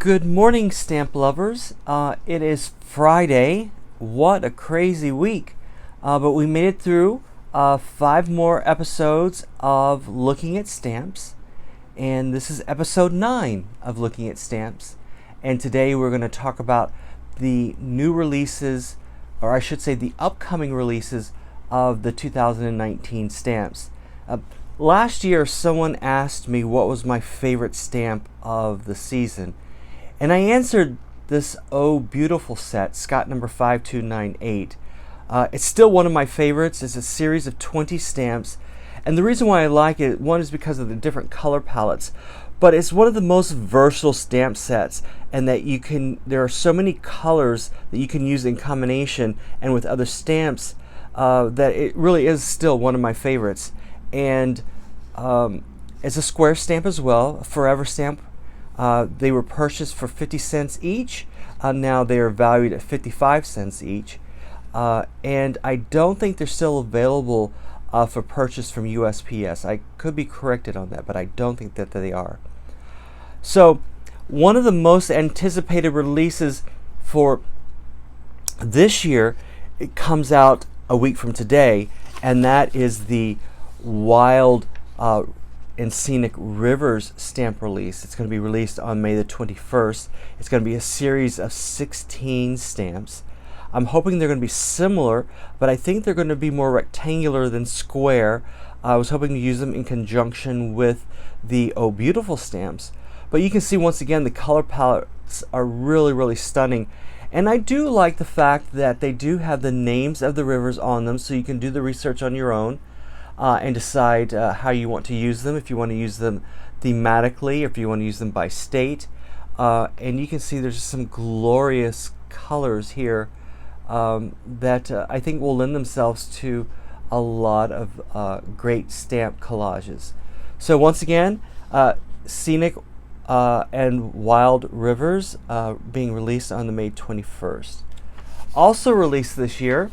Good morning, stamp lovers. It is Friday. What a crazy week. But we made it through 5 more episodes of Looking at Stamps. And this is episode 9 of Looking at Stamps. And today we're going to talk about the new releases, or I should say the upcoming releases of the 2019 stamps. Last year, someone asked me what was my favorite stamp of the season. And I answered this Oh Beautiful set, Scott number 5298. It's still one of my favorites. It's a series of 20 stamps. And the reason why I like it, one is because of the different color palettes, but it's one of the most versatile stamp sets, and that there are so many colors that you can use in combination and with other stamps that it really is still one of my favorites. And it's a square stamp as well, a forever stamp. They were purchased for 50 cents each. Now they are valued at 55 cents each. And I don't think they're still available for purchase from USPS. I could be corrected on that, but I don't think that they are. So one of the most anticipated releases for this year, it comes out a week from today, and that is the Wild and Scenic Rivers stamp release. It's going to be released on May the 21st. It's going to be a series of 16 stamps. I'm hoping they're going to be similar, but I think they're going to be more rectangular than square. I was hoping to use them in conjunction with the Oh Beautiful stamps. But you can see once again the color palettes are really stunning. And I do like the fact that they do have the names of the rivers on them, so you can do the research on your own. And decide how you want to use them, if you want to use them thematically, or if you want to use them by state. And you can see there's just some glorious colors here that I think will lend themselves to a lot of great stamp collages. So once again, Scenic and Wild Rivers being released on the May 21st. Also released this year,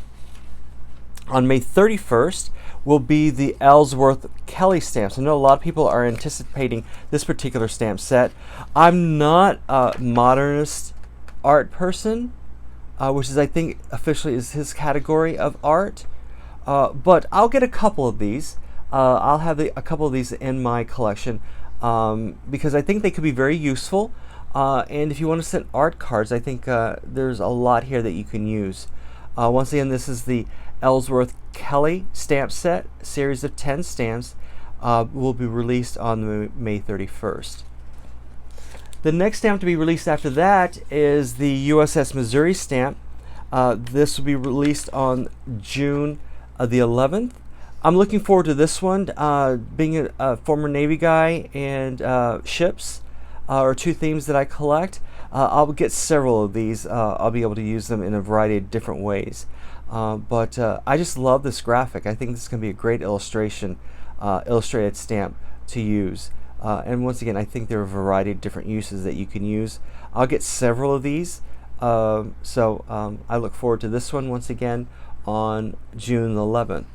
on May 31st, will be the Ellsworth Kelly stamps. I know a lot of people are anticipating this particular stamp set. I'm not a modernist art person, which is, I think, officially is his category of art. But I'll get a couple of these. I'll have a couple of these in my collection because I think they could be very useful. And if you want to send art cards, I think there's a lot here that you can use. Once again, this is the Ellsworth Kelly stamp set, series of 10 stamps, will be released on May 31st. The next stamp to be released after that is the USS Missouri stamp. This will be released on June the 11th. I'm looking forward to this one. Being a former Navy guy, and ships are two themes that I collect. I'll get several of these. I'll be able to use them in a variety of different ways. But I just love this graphic. I think this is going to be a great illustrated stamp to use. And once again, I think there are a variety of different uses that you can use. I'll get several of these. So I look forward to this one once again on June 11th.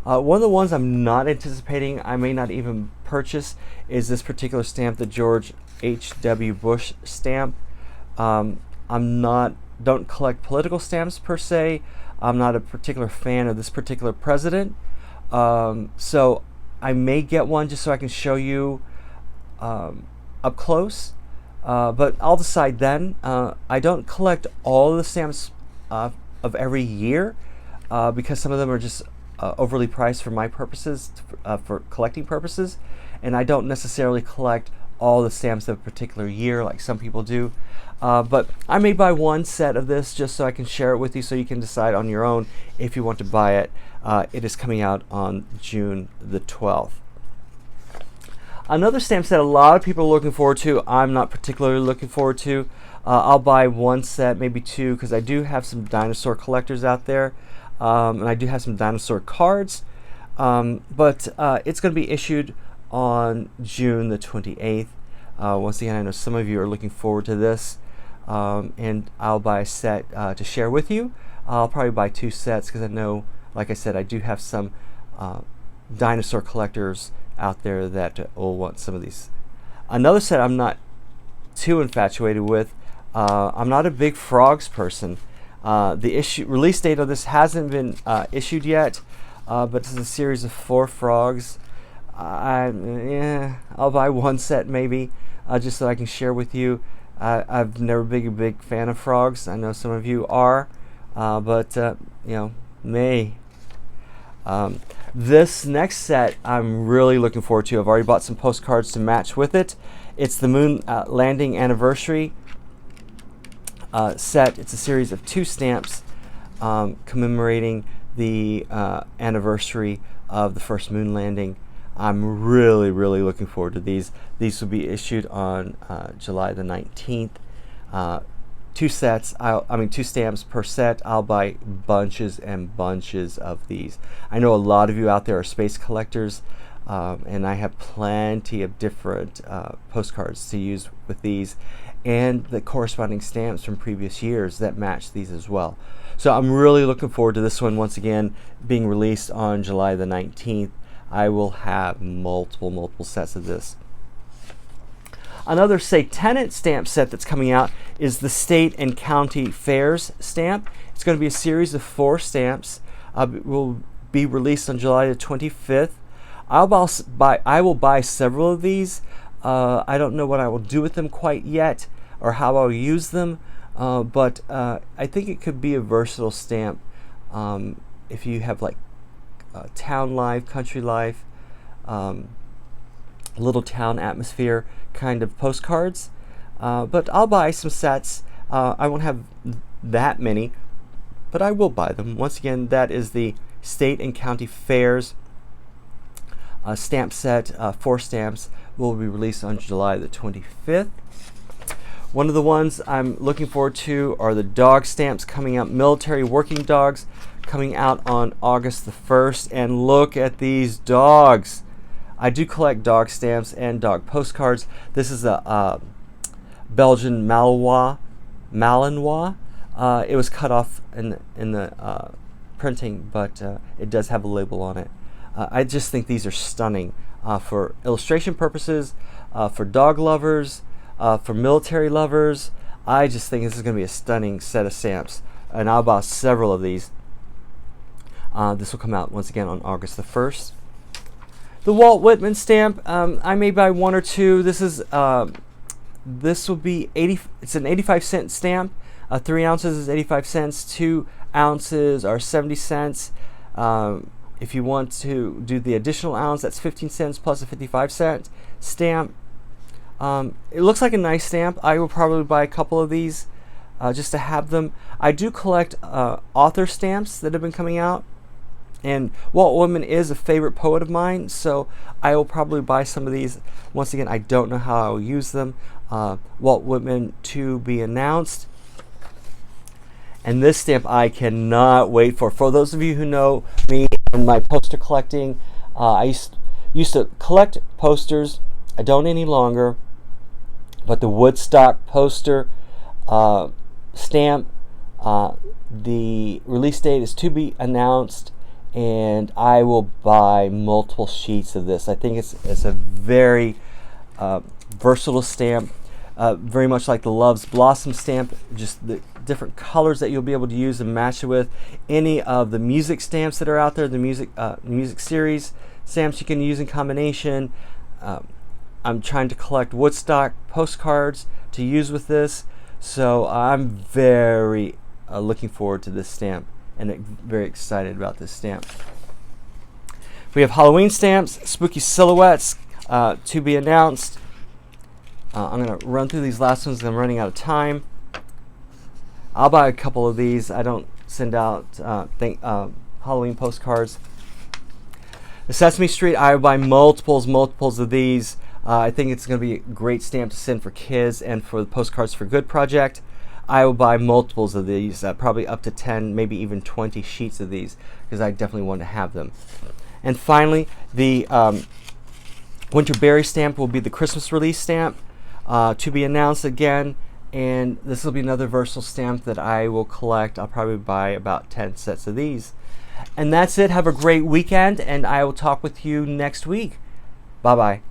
One of the ones I'm not anticipating, I may not even purchase, is this particular stamp, the George H.W. Bush stamp. Don't collect political stamps per se. I'm not a particular fan of this particular president. So I may get one just so I can show you up close. But I'll decide then. I don't collect all of the stamps of every year because some of them are just overly priced for my purposes, for collecting purposes. And I don't necessarily collect all the stamps of a particular year like some people do. But I may buy one set of this just so I can share it with you, so you can decide on your own if you want to buy it. It is coming out on June the 12th. Another stamp set a lot of people are looking forward to, I'm not particularly looking forward to. I'll buy one set, maybe two, because I do have some dinosaur collectors out there. And I do have some dinosaur cards. But it's going to be issued on June the 28th. Once again, I know some of you are looking forward to this. And I'll buy a set to share with you. I'll probably buy 2 sets because I know, like I said, I do have some dinosaur collectors out there that will want some of these. Another set I'm not too infatuated with. I'm not a big frogs person. The release date of this hasn't been issued yet, but it's a series of 4 frogs. I'll buy one set maybe, just so I can share with you. I've never been a big fan of frogs. I know some of you are, but may. This next set I'm really looking forward to. I've already bought some postcards to match with it. It's the moon landing anniversary set. It's a series of 2 stamps commemorating the anniversary of the first moon landing. I'm really looking forward to these. These will be issued on July the 19th. 2 sets, 2 stamps per set. I'll buy bunches and bunches of these. I know a lot of you out there are space collectors, and I have plenty of different postcards to use with these, and the corresponding stamps from previous years that match these as well. So I'm really looking forward to this one, once again being released on July the 19th. I will have multiple sets of this. Another Tenant stamp set that's coming out is the State and County Fairs stamp. It's going to be a series of 4 stamps. It will be released on July the 25th. I will buy several of these. I don't know what I will do with them quite yet, or how I'll use them, but I think it could be a versatile stamp if you have like town life, country life, little town atmosphere kind of postcards. But I'll buy some sets. I won't have that many, but I will buy them. Once again, that is the State and County Fairs stamp set. 4 stamps will be released on July the 25th. One of the ones I'm looking forward to are the dog stamps coming out, military working dogs, coming out on August the 1st. And look at these dogs. I do collect dog stamps and dog postcards. This is a Belgian Malinois. It was cut off in the printing, but it does have a label on it. I just think these are stunning for illustration purposes, for dog lovers, for military lovers. I just think this is going to be a stunning set of stamps, and I'll buy several of these. This will come out once again on August the 1st. The Walt Whitman stamp, I may buy 1 or 2. This will be 80. It's an 85-cent stamp. 3 ounces is 85 cents. 2 ounces are 70 cents. If you want to do the additional ounce, that's 15 cents plus a 55-cent stamp. It looks like a nice stamp. I will probably buy a couple of these just to have them. I do collect author stamps that have been coming out, and Walt Whitman is a favorite poet of mine, so I will probably buy some of these. Once again, I don't know how I will use them. Walt Whitman to be announced. And this stamp I cannot wait for. For those of you who know me and my poster collecting, I used to collect posters. I don't any longer. But the Woodstock Poster stamp, the release date is to be announced, and I will buy multiple sheets of this. I think it's a very versatile stamp, very much like the Love's Blossom stamp, just the different colors that you'll be able to use and match it with. Any of the music stamps that are out there, the music series stamps you can use in combination. I'm trying to collect Woodstock postcards to use with this, so I'm very looking forward to this stamp and very excited about this stamp. We have Halloween stamps, spooky silhouettes to be announced. I'm going to run through these last ones because I'm running out of time. I'll buy a couple of these. I don't send out Halloween postcards. The Sesame Street, I will buy multiples of these. I think it's going to be a great stamp to send for kids and for the Postcards for Good project. I will buy multiples of these, probably up to 10, maybe even 20 sheets of these, because I definitely want to have them. And finally, the Winter Berry stamp will be the Christmas release stamp to be announced again. And this will be another versatile stamp that I will collect. I'll probably buy about 10 sets of these. And that's it. Have a great weekend, and I will talk with you next week. Bye-bye.